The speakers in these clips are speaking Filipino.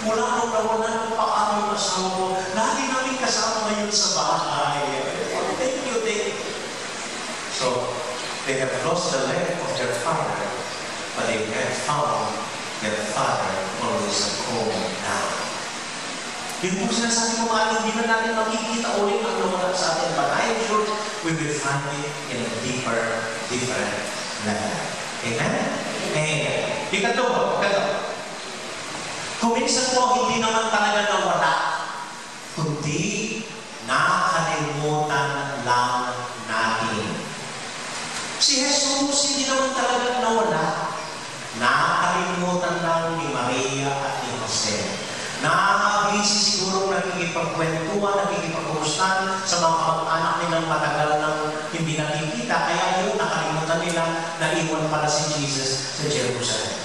Mula nung nawalan ng paano yung asawa ko, lagi namin kasama ngayon sa bahay. Thank you, thank you. So, they have lost the leg of their father, but they have found their father always at home now. Yun po sinasabi ko nga, hindi na natin makikita ulit ang nawala sa atin, but I am sure we will find it in a deeper, different level. Amen? Amen. Ikatlo. Kuminsan po, hindi naman talaga nawala, kundi nakalimutan lang natin. Si Jesus hindi naman talaga nawala. Nakalimutan lang ni Maria at ni Jose. Nakakabisi siguro nakikipagkwentuhan, nakikipagkumustan sa mga kamag-anak nilang matagal nang hindi nakikita. Kaya yun, nakalimutan nila na iwan pala si Jesus sa Jerusalem.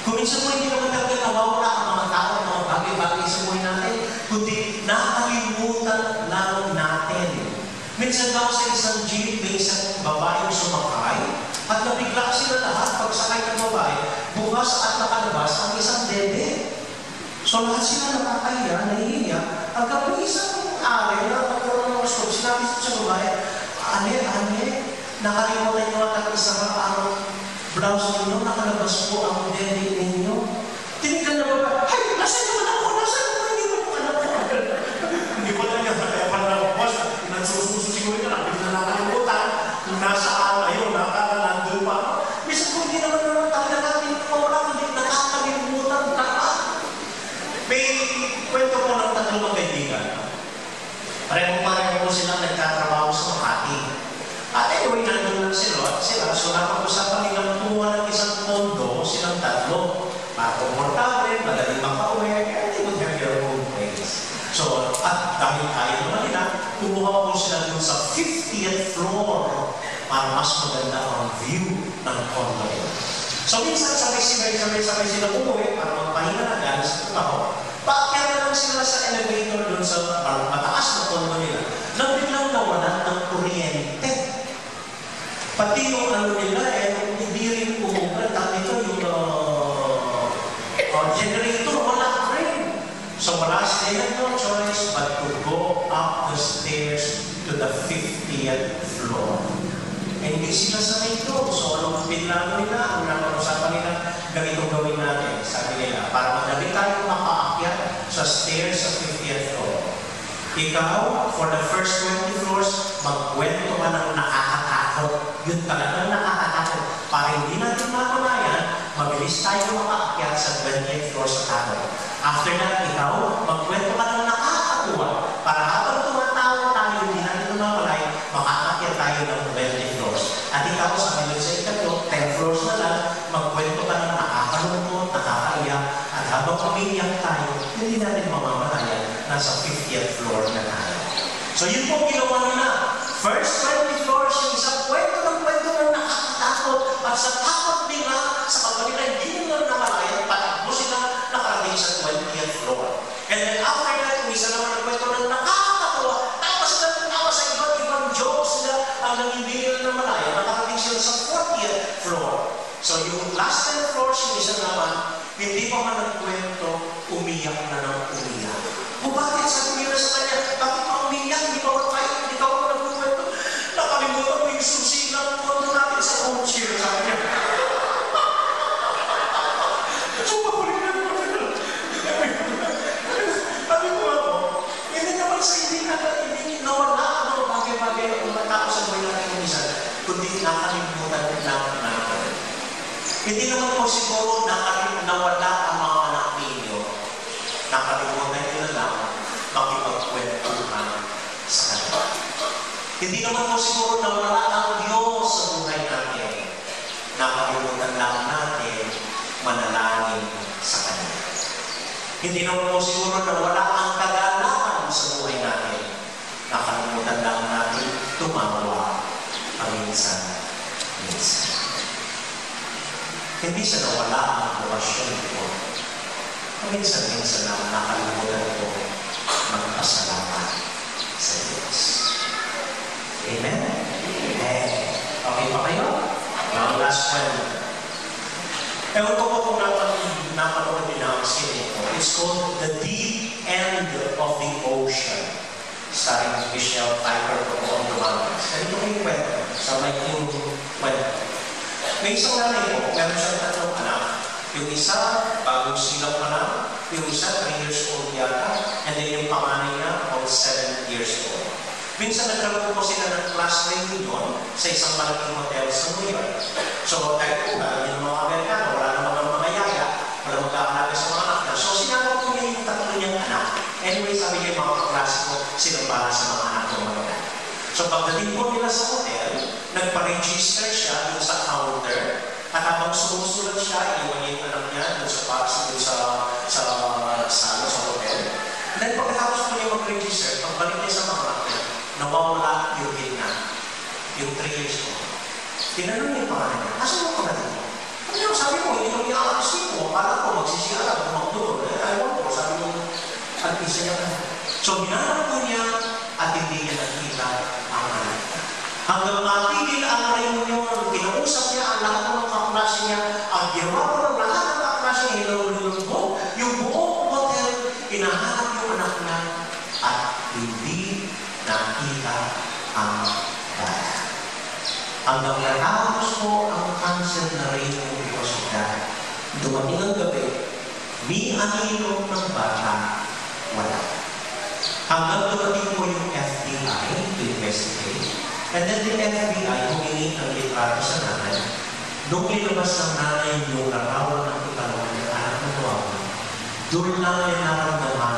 Kuminsan mo hindi naman talaga nawawala ang mga tao, mga bagay-bagay sa buhay natin, kundi nakalimutan lang natin. Minsan daw sa isang jeep, may isang babaeng sumakay, at nabigla sila lahat pagsakay ng babae, bukas at nakalabas ang isang dede. So lahat sila nakakaya, nahihiya, hanggang may isang ari na magkaroon ng stroke, sinabi sa babae, Ane, nakalimutan nyo at isang araw, blouse ninyo, nakalabas po ang dede ninyo. Tinignan na ba? Ay, nasan naman ako? Nasan naman? Hindi mo yung anak ko. Hindi pa lang yan. Kaya pa lang ako. Nagsususo siguro ka lang. Hindi na nakalimutan. Kung nasaan ayun, nandun pa. Minsan kung hindi naman talaga natin wala, hindi nakakalimutan ka. May kwento po ng tatlong kaibigan. Pareho po silang nagtatrabaho sa Makati. At anyway, nandun lang sila. So napag-usapan nilang kumuha ng isang kondo, silang tatlo. Komportable, madaling makauwi, and they would have their own place. So, at dahil kaya naman nila, kumuha po sila dun sa 50th floor para mas maganda ang view ng kondo. So, minsan sabay sila umuwi para magpahinga na dahil sa trabaho. Paakyat na lang sila sa elevator dun sa mataas na kondo nila. Nang biglang nawalan ng kuryente. Pati yung ano nila, hindi rin pumupunta nito yung generator, wala rin. So they had no choice but to go up the stairs to the 50th floor. Hindi sila sa ito. So anong pinlano nila, ang napag-usapan nila, ganitong gawin natin. Sabi nila, para madali tayo makaakyat sa stairs sa 50th floor. Ikaw, for the first 20 floors, magkwento ka ng nakakatakot. Yun talagang nakakatakot. Para hindi natin matunayan, mabilis tayo makaakyat sa 20th floor sa takot. After that, ikaw, magkwento ka ng nakakatuwa. Para habang tumatawa tayo, hindi natin tumamalay, makaakyat tayo ng 20 floors. At ikaw, sabi nyo sa ikatlo, 10 floors na lang, magkwento ka ng nakakalungkot, nakakaiyak, at habang umiiyak tayo, hindi natin mamamalayan, nasa 50th floor na tayo. So yun po ginawa nila. First 20 floors, yung isang kwento ng nakakatakot, at sa takot nila, sa pagkakalila, hindi nila namalayan, patakbo sila nakarating sa 20th floor. And then after that, yung isa naman ang kwento ng nakakatawa, tawa sila ng tawa sa iba't ibang jokes nila, hanggang hindi nila namalayan, nakarating sila sa 40th floor. So yung last 10 floors, yung isa naman, hindi pa man nagkwento, umiyak na ng umiyak. O bakit? Sabi nila sa kanya, bakit pa umiyak? Hindi pa ba tayo? Hindi ka pa nagkwento? Nakalimutan mo yung susi ng kondo natin sa kotse. Sabi niya. So, pakulit na naman. Sabi ko ako, hindi naman sa hindi nawala ang bagay-bagay ang mga tao sa buhay natin ng isa, kundi nakalimutan lang natin. Hindi naman po siguro nawala ang mga anak ninyo. Nakalimutan nila lang makipagkwentuhan sa kanila. Hindi naman po siguro nawala ang Diyos sa buhay natin. Nakalimutan lang natin manalangin sa Kanya. Hindi naman po siguro nawala ang kagalakan sa buhay natin. Nakalimutan lang natin tumawa paminsan-minsan. Hindi sa nawala ang bukasyon ko. Paminsan-minsan lang nakalimutan ko magpasalamat sa Diyos. Amen? Amen. Okay pa kayo? One last one. Ewan ko po kung napanood din ang sine ko. It's called The Deep End of the Ocean. Starring Michelle Pfeiffer on the Mountains. Ganito ko yung kwento. Sa may yung kwento. May isang nanay ko, meron siyang tatlong anak. Yung isa, bagong silang pa lang. Yung isa, 3 years old yata. And then yung panganay niya, about 7 years old. Minsan nagkaroon ko sila ng class reunion sa isang malaking hotel sa New York. So, kahit po, yung mga Amerikano, wala naman ang mga yaya, wala magkakalaga sa mga anak niya. So, sinama ko niya yung tatlo niyang anak. Anyway, sabi niya yung mga kaklase ko, sila para sa mga anak ng mga anak. So, pagdating po nila sa hotel, nagpa-register siya dun sa counter, at habang sumusulat siya, iwan niya yung anak niya dun sa hotel. Then, pagkatapos po niya mag-register, pagbalik niya sa mga anak niya, nawawala yung gina, yung 3 years old. Tinanong niya yung pangalan niya, asan mo pangalan niya? Ano sabi mo, hindi mo i-aalis dito. Akala ko, magsisiyara, magdoon. Ayaw ko, sabi mo, at isa niya ka. So, hinanap ko niya at hindi niya nakita ang anak niya. Hanggang matigil ang reunion, kinausap niya ang lahat ng kaklase niya, ang ginawa ko ng lahat ng kaklase niya, hinulunod mo, yung buong hotel, inahanap yung anak niya, at hindi nakita ang bata. Hanggang natapos ko ang cancer na rin ng ospital. Dumating ang gabi, may anino ng bata, wala. Hanggang dumating ko yung FBI to investigate. And then the FBI humingi ang litrato sa nanay. Nung ilabas ng nanay yung larawan ng ikalawang ng anak ng nawawala, doon lang ay naramdaman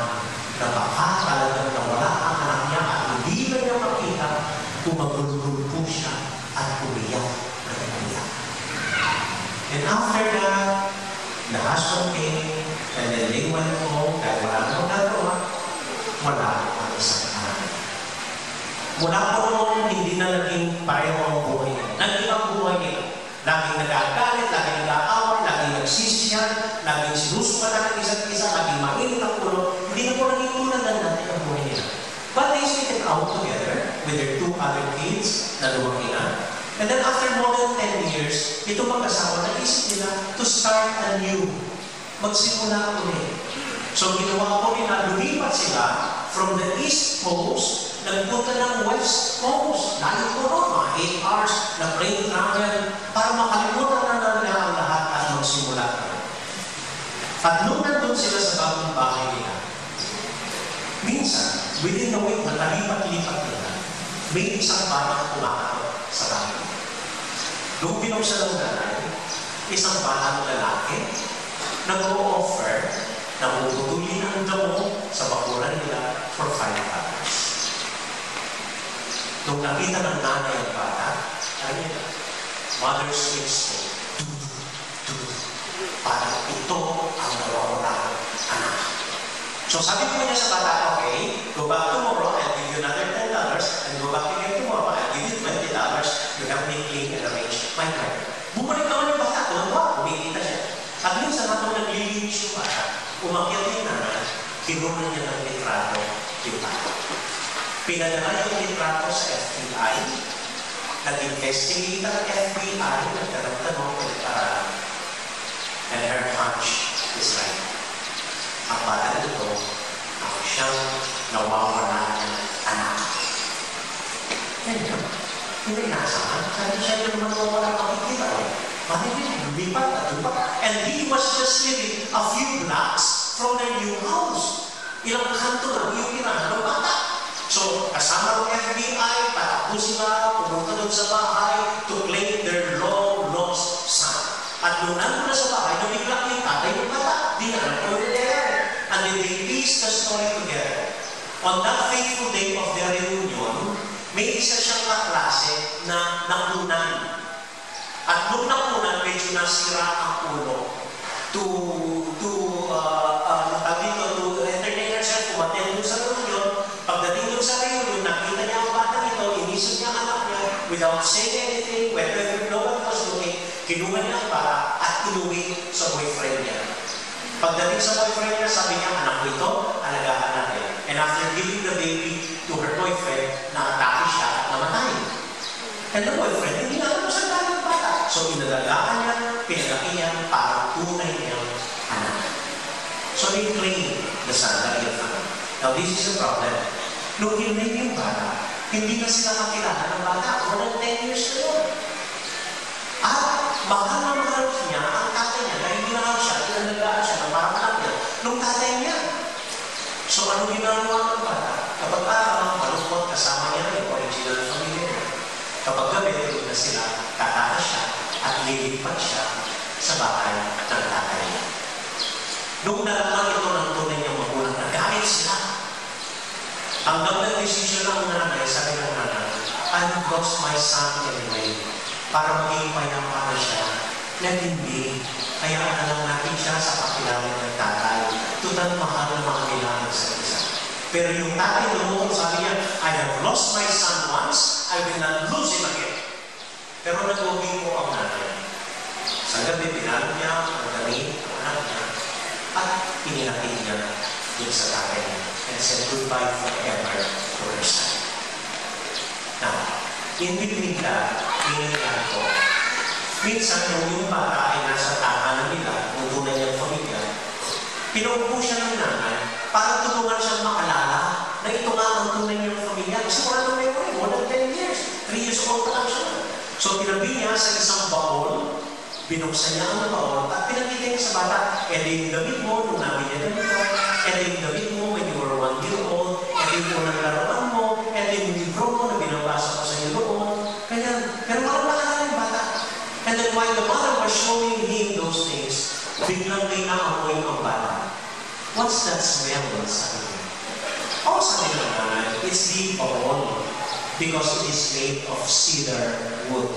na baka talagang nawala ang anak niya at hindi na niya makita kung magulgul po siya at umiyak na umiyak. And after that, the husband came and then they went home dahil wala na magagawa, wala ang isang anak. Mula po noon, hindi na naging pareho ang buhay niya. Naging ang buhay niya. Laging nagagalit, laging nag-aaway, laging nagsisiyar, laging sinusumatan ng isa't isa, laging mainit ang ulo. Hindi na po naging tulad ng natin ang buhay niya. But they stayed out together with their 2 other kids na lumaki na. And then after more than 10 years, ito mag-asawa, nag-isip nila to start anew. Magsimula ulit. So ginawa ko nila, lumipat sila from the East Coast, nagpunta ng West Coast. Dahil po noon, mga 8 hours na plane travel para makalimutan na nila ang lahat at magsimula. At nung nandun sila sa bagong bahay nila, minsan, within the week na talipat-lipat nila, may isang batang kumakatot sa bahay. Nung binuksan ng nanay, isang batang lalaki nag-o-offer na puputulin ang damo sa bakuran nila for $5. Nung nakita ng nanay ang bata, ano yun? Mother's instinct. Parang ito ang nawawala anak. So sabi ko niya sa bata, okay, go back tomorrow, I'll give you another $10, and go back again tomorrow, I'll give you $20. You have me clean and arrange my life. Bumalik naman yung bata, tumawa, kumikita siya. At minsan habang naglilinis yung bata, umakyat yung nanay, kinunan niya ng litrato yung bata. Pinadala yung litrato sa FBI, nag-investigate ang FBI, nagtanong-tanong pinagparalan. And her hunch is right. Ang bata nito, ang siyang nawawala ng anak. Yan yun. Hindi nasahan. Sabi siya yung nawawala ng makikita ko. Lumipat at lumipat. And he was just living a few blocks from their new house. Ilang kanto lang yung tirahan ng bata. So, kasama ng FBI, patakbo sila, pumunta doon sa bahay to claim their long-lost son. At nung nandun na sa bahay, nabigla yung tatay ng bata. Di na alam ko yung nangyayari. And then they pieced the story together. On that fateful day of their reunion, may isa siyang kaklase na nakunan. At nung nakunan, medyo nasira ang ulo. To entertain herself, kumatin doon sa reunion. Pagdating doon sa reunion, nakita niya ang bata nito, inisip niya ang anak niya, without saying anything, whether no one was looking, kinuha niya ang bata at inuwi sa boyfriend niya. Pagdating sa boyfriend niya, sabi niya, anak ko ito, alagaan natin. And after giving the baby to her boyfriend, naatake siya at namatay. And the boyfriend, hindi na alam sa ng bata. So, inalagaan niya, pinalaki niya, parang tunay niyang anak. Now, this is a problem. Nung hinay yung bata, hindi na sila makilala ng bata. More than 10 years na yun. At mahal na mahal niya ang tatay niya dahil ginahal siya, inalagaan siya ng parang anak niya nung tatay niya. So, ano ginagawa ng bata? Kapag araw, malungkot kasama niya yung original family niya. Kapag gabi, tulog na sila, kataas siya at lilipat siya sa bahay ng tatay niya. Nung nalaman ito ng tunay niyang magulang, nagalit sila. Hanggang nag-decision ng nanay, sabi ng nanay, I've lost my son anyway. Para maging payapa na siya, na hindi, kaya na lang natin siya sa pakilala ng tatay. Tutal mahal na mga kailangan sa isa. Pero yung tatay doon, sabi niya, I have lost my son once, I will not lose him again. Pero nag-uwi mo ang nanay. Sa gabi, pinalo niya, ang damit, ang anak niya, at pinilapit niya dun sa tatay niya and said goodbye forever to her son. Now, in between that, ingat ko, minsan yung bata ay nasa tahanan nila, kung tunay niyang pamilya, pinaupo siya ng nanay para tulungan siyang makalala na ito nga ang tunay niyang pamilya. Kasi wala nang memory, more than 10 years. 3 years old pa lang siya. So, tinabi niya sa isang baon, binuksan niya ang baon, at pinakita niya sa bata, yung damit mo nung namin niya damit mo, yung damit mo when you were 1 year old, yung unang laruan mo, yung libro mo na binabasa ko sa iyo noon. Kaya, pero walang nakalala yung bata. And then while the mother was showing him those things, biglang may naamoy ang bata. What's that smell? Sabi niya. Oh, sabi ng nanay, it's the baon because it is made of cedar wood.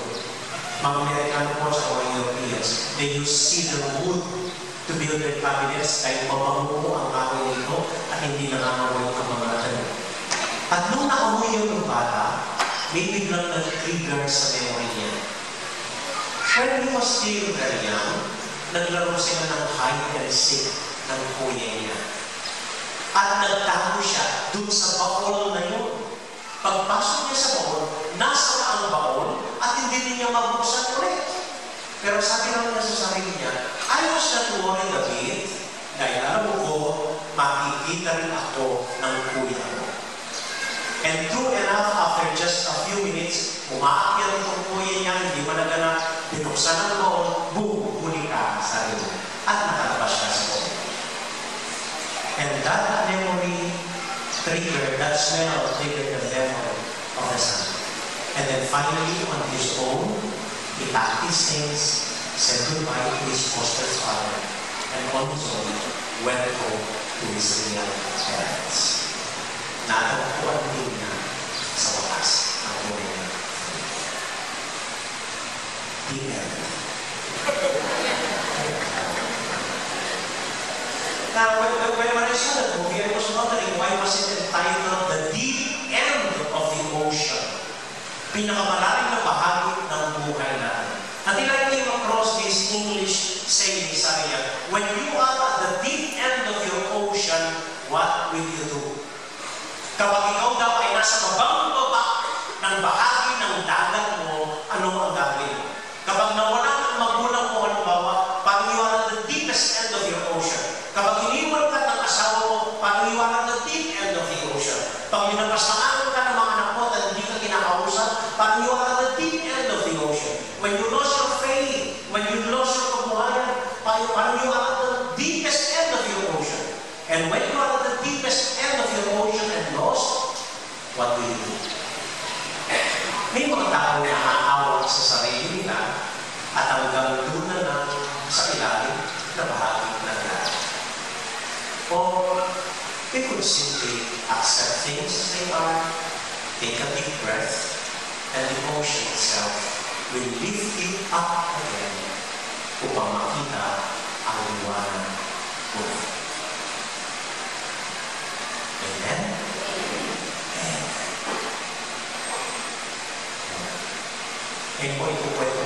Mga Amerikano po sa mga Europeans, they use cedar wood to build their cabinets kahit mabango ang kahoy nito at hindi nangangamoy ang mga tanong. At nung naamoy yung bata, may biglang nag-trigger sa memory niya. When he was still very young, naglaro sila ng hide and seek ng kuya niya. At nagtago siya dun sa baon na yun. Pagpasok niya sa baon, nasa ang baon at hindi niya mabuksan ulit. Pero sabi naman niya sa sarili niya, I was not worried a bit dahil alam ko, makikita rin ako ng kuya ko. And true enough, after just a few minutes, umaakyat itong kuya niya, hindi managanap, binuksan ang baon, boom, huli ka sa sarili. At nakalabas siya sa baon. And that memory triggered, that smell triggered the memory of the son. And then finally, on his own, he packed his things, said goodbye to his foster father, and on his own, went home to his real parents. Natagpuan din niya sa wakas ang tunay niya. The end. Now, when I saw that movie, I was wondering why was it entitled The Deep End of the Ocean? Pinakamalalim na bahagi ng buhay natin. Until I came across this English saying, sabi niya, when you are at the deep end of your ocean, what will you do? Kapag ikaw daw ay nasa babang baba ng bahagi ng dagat mo, ano ang gagawin mo? Kapag nawala ang magulang mo, halimbawa, pag you are at the deepest end of your ocean. Kapag iniwan ka ng asawa mo, pag you are at the deep end of the ocean. Pag minapasangan ka ng mga anak mo at hindi ka kinakausap, pag you are at the deep end of the ocean. When you lost your faith, when you lost your kabuhayan, pag you are at the deepest end of your ocean. And when you are at the deepest end of your ocean and lost, what do you do? May mga tao na aawa sa sarili nila at hanggang doon na lang sa ilalim na bahagi ng lahat. Or they could simply accept things as they are, take a deep breath, and the ocean itself will lift you up again upang makita ang liwanag mo. Amen? Amen. Ngayon po ikukwento